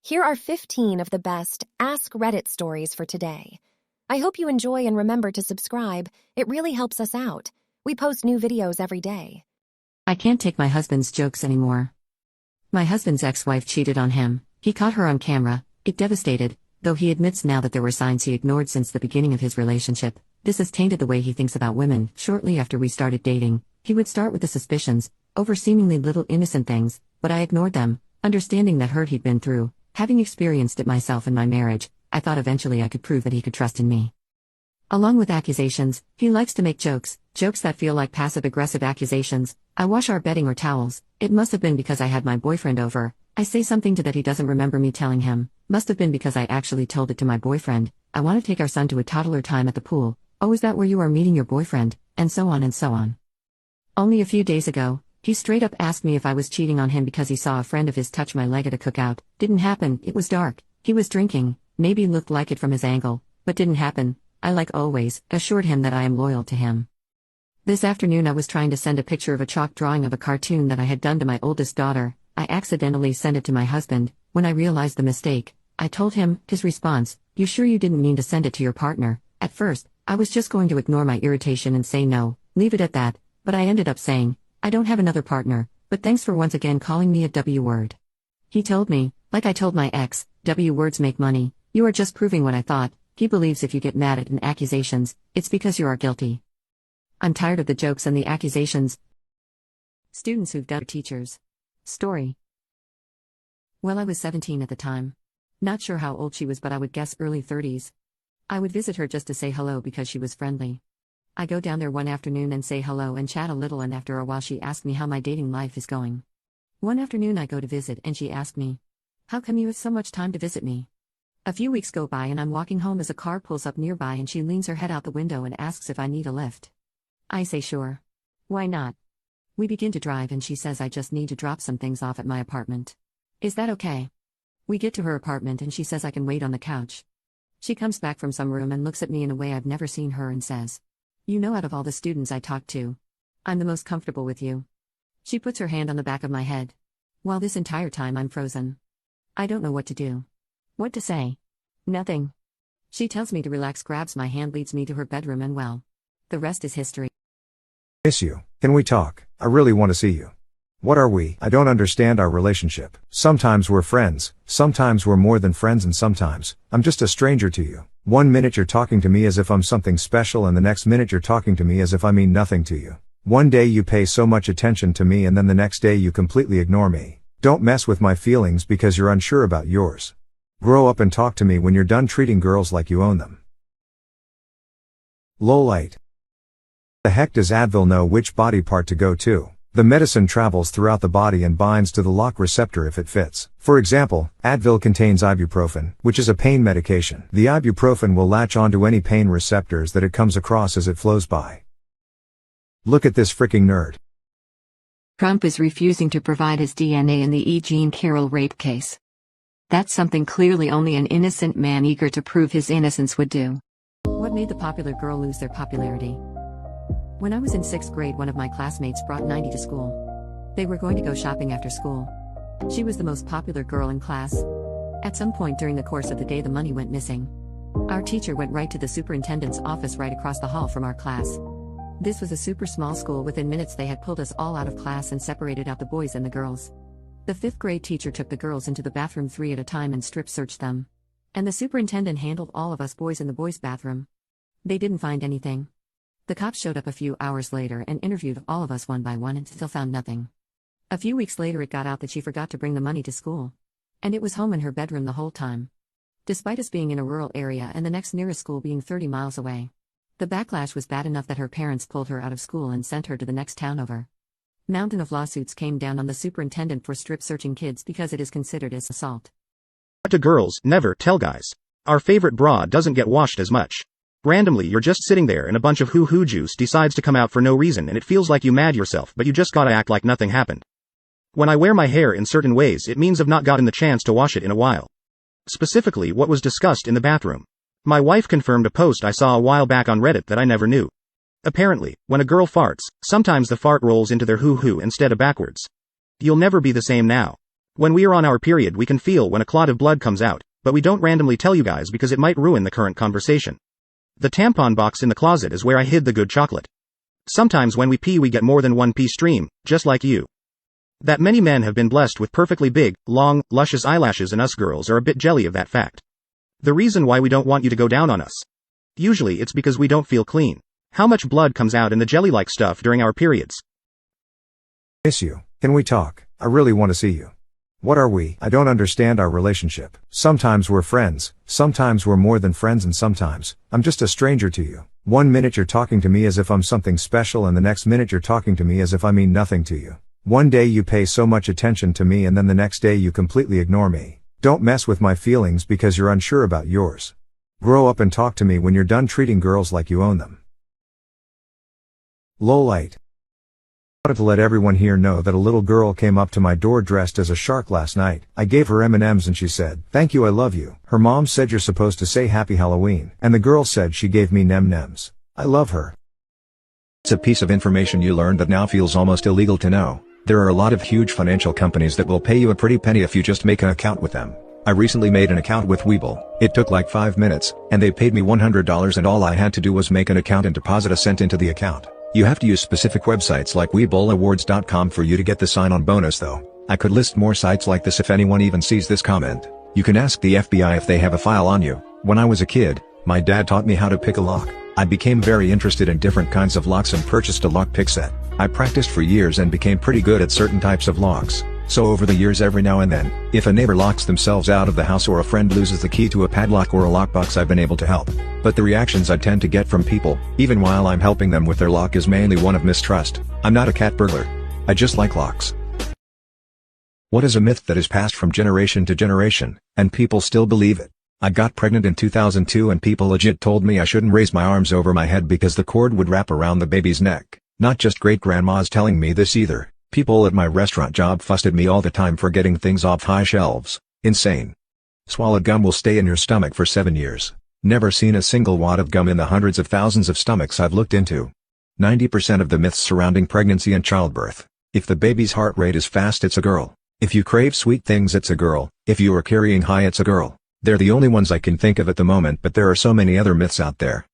Here are 15 of the best Ask Reddit stories for today. I hope you enjoy and remember to subscribe. It really helps us out. We post new videos every day. I can't take my husband's jokes anymore. My husband's ex-wife cheated on him. He caught her on camera. It devastated, though he admits now that there were signs he ignored since the beginning of his relationship. This has tainted the way he thinks about women. Shortly after we started dating, he would start with the suspicions, over seemingly little innocent things, but I ignored them, understanding that hurt he'd been through. Having experienced it myself in my marriage, I thought eventually I could prove that he could trust in me. Along with accusations, he likes to make jokes that feel like passive-aggressive accusations. I wash our bedding or towels. It must have been because I had my boyfriend over. I say something to that he doesn't remember me telling him. Must have been because I actually told it to my boyfriend. I want to take our son to a toddler time at the pool. Oh, is that where you are meeting your boyfriend? And so on and so on. Only a few days ago, he straight up asked me if I was cheating on him because he saw a friend of his touch my leg at a cookout. Didn't happen, it was dark. He was drinking, maybe looked like it from his angle, but didn't happen. I, like always, assured him that I am loyal to him. This afternoon I was trying to send a picture of a chalk drawing of a cartoon that I had done to my oldest daughter. I accidentally sent it to my husband. When I realized the mistake, I told him. His response: "You sure you didn't mean to send it to your partner?" At first, I was just going to ignore my irritation and say no, leave it at that, but I ended up saying, "I don't have another partner, but thanks for once again calling me a W word." He told me, like I told my ex, "W words make money." You are just proving what I thought. He believes if you get mad at an accusations, it's because you are guilty. I'm tired of the jokes and the accusations. Students who've done teachers. Story. Well, I was 17 at the time. Not sure how old she was, but I would guess early 30s. I would visit her just to say hello because she was friendly. I go down there one afternoon and say hello and chat a little, and after a while she asked me how my dating life is going. One afternoon I go to visit and she asked me, "How come you have so much time to visit me?" A few weeks go by and I'm walking home as a car pulls up nearby and she leans her head out the window and asks if I need a lift. I say sure. Why not? We begin to drive and she says I just need to drop some things off at my apartment. Is that okay? We get to her apartment and she says I can wait on the couch. She comes back from some room and looks at me in a way I've never seen her and says, "You know, out of all the students I talk to, I'm the most comfortable with you." She puts her hand on the back of my head. While this entire time I'm frozen. I don't know what to do. What to say? Nothing. She tells me to relax, grabs my hand, leads me to her bedroom, and well, the rest is history. Miss you. Can we talk? I really want to see you. What are we? I don't understand our relationship. Sometimes we're friends, sometimes we're more than friends, and sometimes I'm just a stranger to you. One minute you're talking to me as if I'm something special, and the next minute you're talking to me as if I mean nothing to you. One day you pay so much attention to me and then the next day you completely ignore me. Don't mess with my feelings because you're unsure about yours. Grow up and talk to me when you're done treating girls like you own them. Lolite. The heck does Advil know which body part to go to? The medicine travels throughout the body and binds to the lock receptor if it fits. For example, Advil contains ibuprofen, which is a pain medication. The ibuprofen will latch onto any pain receptors that it comes across as it flows by. Look at this freaking nerd. Trump is refusing to provide his DNA in the E. Jean Carroll rape case. That's something clearly only an innocent man eager to prove his innocence would do. What made the popular girl lose their popularity? When I was in 6th grade, one of my classmates brought 90 to school. They were going to go shopping after school. She was the most popular girl in class. At some point during the course of the day, the money went missing. Our teacher went right to the superintendent's office right across the hall from our class. This was a super small school. Within minutes they had pulled us all out of class and separated out the boys and the girls. The 5th grade teacher took the girls into the bathroom 3 at a time and strip searched them. And the superintendent handled all of us boys in the boys' bathroom. They didn't find anything. The cops showed up a few hours later and interviewed all of us one by one and still found nothing. A few weeks later it got out that she forgot to bring the money to school. And it was home in her bedroom the whole time. Despite us being in a rural area and the next nearest school being 30 miles away. The backlash was bad enough that her parents pulled her out of school and sent her to the next town over. Mountain of lawsuits came down on the superintendent for strip searching kids because it is considered as assault. To girls, never tell guys. Our favorite bra doesn't get washed as much. Randomly you're just sitting there and a bunch of hoo-hoo juice decides to come out for no reason and it feels like you mad yourself, but you just gotta act like nothing happened. When I wear my hair in certain ways, it means I've not gotten the chance to wash it in a while. Specifically what was discussed in the bathroom. My wife confirmed a post I saw a while back on Reddit that I never knew. Apparently, when a girl farts, sometimes the fart rolls into their hoo-hoo instead of backwards. You'll never be the same now. When we are on our period, we can feel when a clot of blood comes out, but we don't randomly tell you guys because it might ruin the current conversation. The tampon box in the closet is where I hid the good chocolate. Sometimes when we pee we get more than one pee stream, just like you. That many men have been blessed with perfectly big, long, luscious eyelashes and us girls are a bit jelly of that fact. The reason why we don't want you to go down on us. Usually it's because we don't feel clean. How much blood comes out in the jelly-like stuff during our periods? Miss you. Can we talk? I really want to see you. What are we? I don't understand our relationship. Sometimes we're friends, sometimes we're more than friends, and sometimes I'm just a stranger to you. 1 minute you're talking to me as if I'm something special, and the next minute you're talking to me as if I mean nothing to you. One day you pay so much attention to me and then the next day you completely ignore me. Don't mess with my feelings because you're unsure about yours. Grow up and talk to me when you're done treating girls like you own them. Lolite. I wanted to let everyone here know that a little girl came up to my door dressed as a shark last night. I gave her M&Ms and she said, "Thank you, I love you." Her mom said you're supposed to say Happy Halloween. And the girl said she gave me Nem-Nems. I love her. It's a piece of information you learned that now feels almost illegal to know. There are a lot of huge financial companies that will pay you a pretty penny if you just make an account with them. I recently made an account with Webull. It took like 5 minutes, and they paid me $100 and all I had to do was make an account and deposit a cent into the account. You have to use specific websites like WebullAwards.com for you to get the sign-on bonus though. I could list more sites like this if anyone even sees this comment. You can ask the FBI if they have a file on you. When I was a kid, my dad taught me how to pick a lock. I became very interested in different kinds of locks and purchased a lock pick set. I practiced for years and became pretty good at certain types of locks. So over the years, every now and then, if a neighbor locks themselves out of the house or a friend loses the key to a padlock or a lockbox, I've been able to help. But the reactions I tend to get from people, even while I'm helping them with their lock, is mainly one of mistrust. I'm not a cat burglar. I just like locks. What is a myth that is passed from generation to generation, and people still believe it? I got pregnant in 2002 and people legit told me I shouldn't raise my arms over my head because the cord would wrap around the baby's neck. Not just great-grandmas telling me this either. People at my restaurant job fussed at me all the time for getting things off high shelves. Insane. Swallowed gum will stay in your stomach for 7 years. Never seen a single wad of gum in the hundreds of thousands of stomachs I've looked into. 90% of the myths surrounding pregnancy and childbirth. If the baby's heart rate is fast, it's a girl. If you crave sweet things, it's a girl. If you are carrying high, it's a girl. They're the only ones I can think of at the moment, but there are so many other myths out there.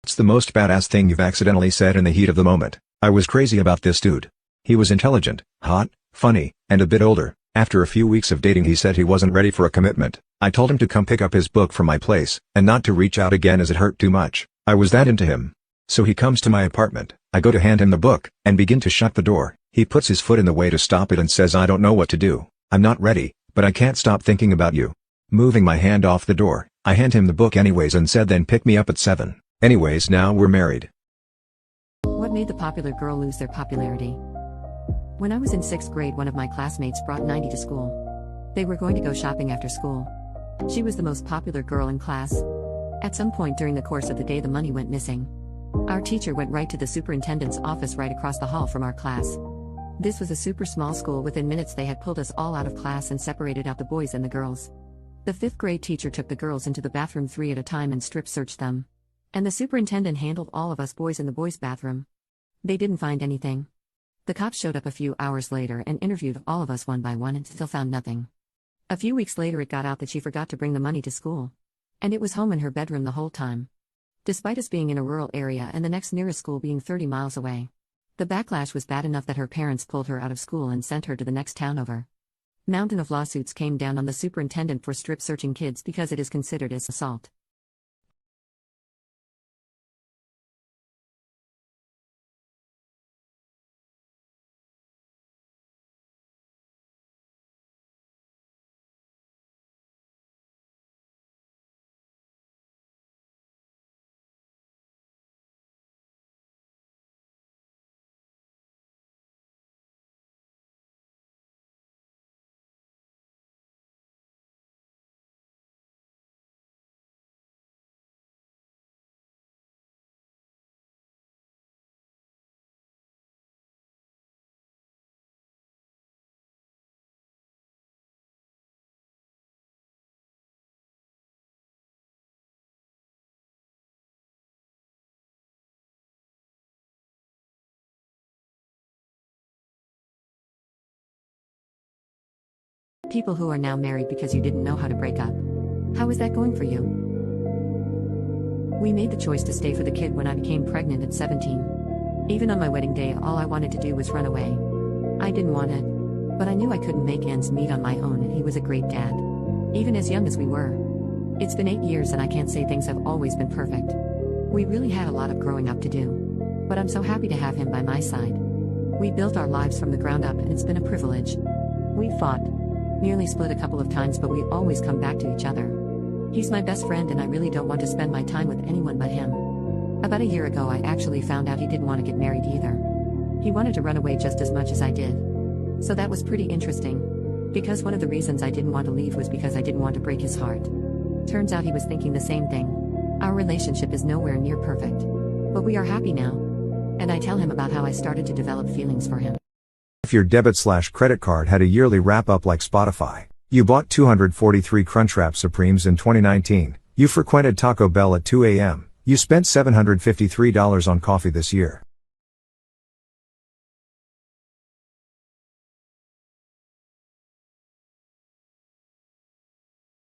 What's the most badass thing you've accidentally said in the heat of the moment? I was crazy about this dude. He was intelligent, hot, funny, and a bit older. After a few weeks of dating, he said he wasn't ready for a commitment. I told him to come pick up his book from my place, and not to reach out again as it hurt too much. I was that into him. So he comes to my apartment. I go to hand him the book, and begin to shut the door. He puts his foot in the way to stop it and says, "I don't know what to do. I'm not ready, but I can't stop thinking about you." Moving my hand off the door, I hand him the book anyways and said, "Then pick me up at 7. Anyways, now we're married. What made the popular girl lose their popularity? When I was in 6th grade, one of my classmates brought 90 to school. They were going to go shopping after school. She was the most popular girl in class. At some point during the course of the day, the money went missing. Our teacher went right to the superintendent's office right across the hall from our class. This was a super small school. Within minutes they had pulled us all out of class and separated out the boys and the girls. The 5th grade teacher took the girls into the bathroom 3 at a time and strip searched them. And the superintendent handled all of us boys in the boys' bathroom. They didn't find anything. The cops showed up a few hours later and interviewed all of us one by one and still found nothing. A few weeks later it got out that she forgot to bring the money to school. And it was home in her bedroom the whole time. Despite us being in a rural area and the next nearest school being 30 miles away. The backlash was bad enough that her parents pulled her out of school and sent her to the next town over. Mountain of lawsuits came down on the superintendent for strip searching kids because it is considered as assault. People who are now married because you didn't know how to break up. How is that going for you? We made the choice to stay for the kid when I became pregnant at 17. Even on my wedding day, all I wanted to do was run away. I didn't want it. But I knew I couldn't make ends meet on my own, and he was a great dad. Even as young as we were. It's been 8 years and I can't say things have always been perfect. We really had a lot of growing up to do. But I'm so happy to have him by my side. We built our lives from the ground up and it's been a privilege. We fought. Nearly split a couple of times, but we always come back to each other. He's my best friend and I really don't want to spend my time with anyone but him. About a year ago I actually found out he didn't want to get married either. He wanted to run away just as much as I did. So that was pretty interesting. Because one of the reasons I didn't want to leave was because I didn't want to break his heart. Turns out he was thinking the same thing. Our relationship is nowhere near perfect. But we are happy now. And I tell him about how I started to develop feelings for him. If your debit/credit card had a yearly wrap-up like Spotify, you bought 243 Crunchwrap Supremes in 2019, you frequented Taco Bell at 2 a.m., you spent $753 on coffee this year.